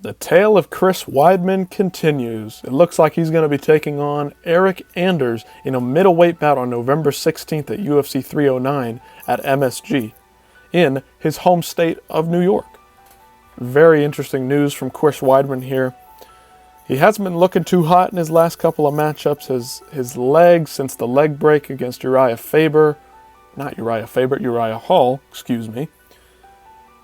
The tale of Chris Weidman continues. It looks like he's going to be taking on Eryk Anders in a middleweight bout on November 16th at UFC 309 at MSG in his home state of New York. Very interesting news from Chris Weidman here. He hasn't been looking too hot in his last couple of matchups. His legs, since the leg break against Uriah Hall,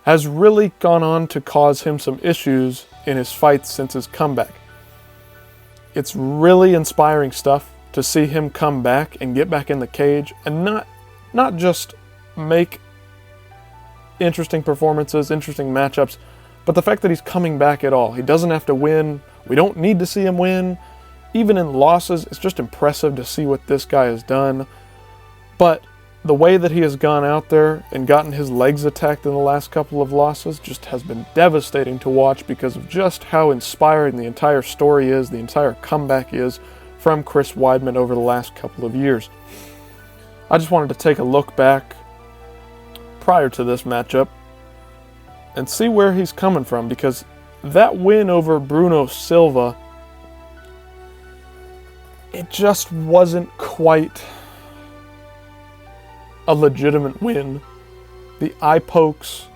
has really gone on to cause him some issues in his fights since his comeback. It's really inspiring stuff to see him come back and get back in the cage and not just make interesting performances, interesting matchups, but the fact that he's coming back at all. He doesn't have to win. We don't need to see him win. Even in losses, it's just impressive to see what this guy has done. But the way that he has gone out there and gotten his legs attacked in the last couple of losses just has been devastating to watch because of just how inspiring the entire story is, the entire comeback is from Chris Weidman over the last couple of years. I just wanted to take a look back prior to this matchup and see where he's coming from, because that win over Bruno Silva, it just wasn't quite a legitimate win. The eye pokes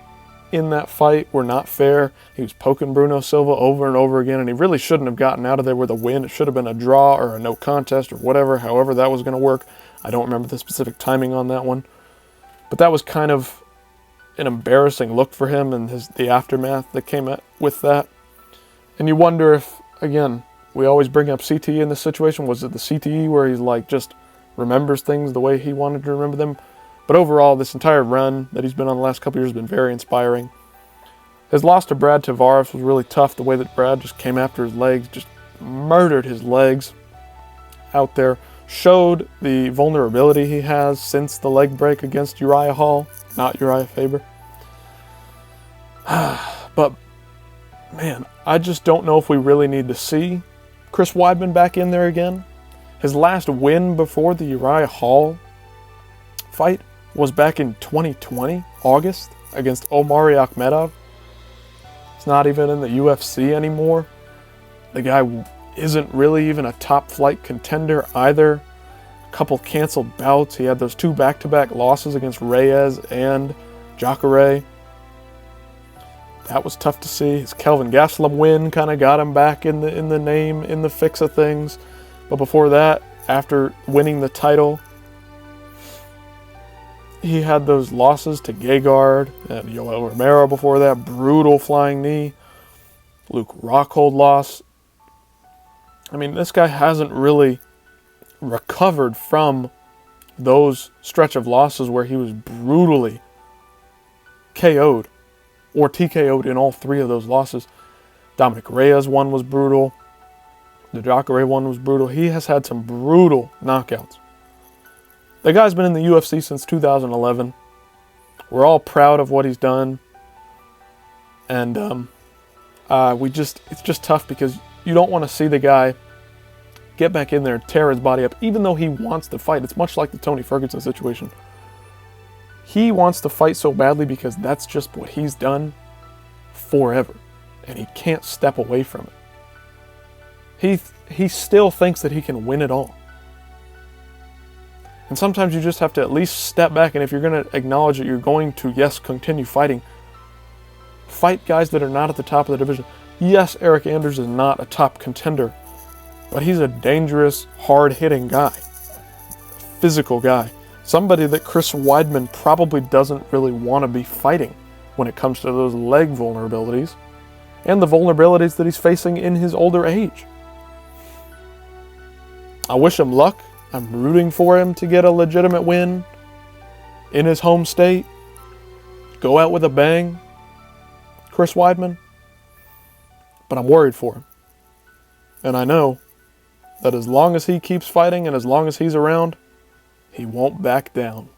in that fight were not fair. He was poking Bruno Silva over and over again, and he really shouldn't have gotten out of there with a win. It should have been a draw or a no contest or whatever, however that was going to work. I don't remember the specific timing on that one. But that was kind of an embarrassing look for him and the aftermath that came with that. And you wonder if, again, we always bring up CTE in this situation. Was it the CTE where he's like just remembers things the way he wanted to remember them? But overall, this entire run that he's been on the last couple years has been very inspiring. His loss to Brad Tavares was really tough. The way that Brad just came after his legs, just murdered his legs out there. Showed the vulnerability he has since the leg break against Uriah Hall, not Uriah Faber. But, man, I just don't know if we really need to see Chris Weidman back in there again. His last win before the Uriah Hall fight was back in 2020, August, against Omari Akhmedov. He's not even in the UFC anymore. The guy isn't really even a top flight contender either. A couple canceled bouts. He had those 2 back-to-back losses against Reyes and Jacare. That was tough to see. His Kelvin Gastelum win kind of got him back in the name, in the fix of things. But before that, after winning the title, he had those losses to Gegard and Yoel Romero before that. Brutal flying knee. Luke Rockhold loss. I mean, this guy hasn't really recovered from those stretch of losses where he was brutally KO'd or TKO'd in all 3 of those losses. Dominic Reyes one was brutal. The Jacare one was brutal. He has had some brutal knockouts. The guy's been in the UFC since 2011. We're all proud of what he's done. And it's just tough because you don't want to see the guy get back in there and tear his body up, even though he wants to fight. It's much like the Tony Ferguson situation. He wants to fight so badly because that's just what he's done forever. And he can't step away from it. He still thinks that he can win it all. And sometimes you just have to at least step back, and if you're going to acknowledge that you're going to, yes, continue fighting, fight guys that are not at the top of the division. Yes, Eryk Anders is not a top contender, but he's a dangerous, hard-hitting guy, physical guy, somebody that Chris Weidman probably doesn't really want to be fighting when it comes to those leg vulnerabilities and the vulnerabilities that he's facing in his older age. I wish him luck. I'm rooting for him to get a legitimate win in his home state. Go out with a bang, Chris Weidman. But I'm worried for him. And I know that as long as he keeps fighting and as long as he's around, he won't back down.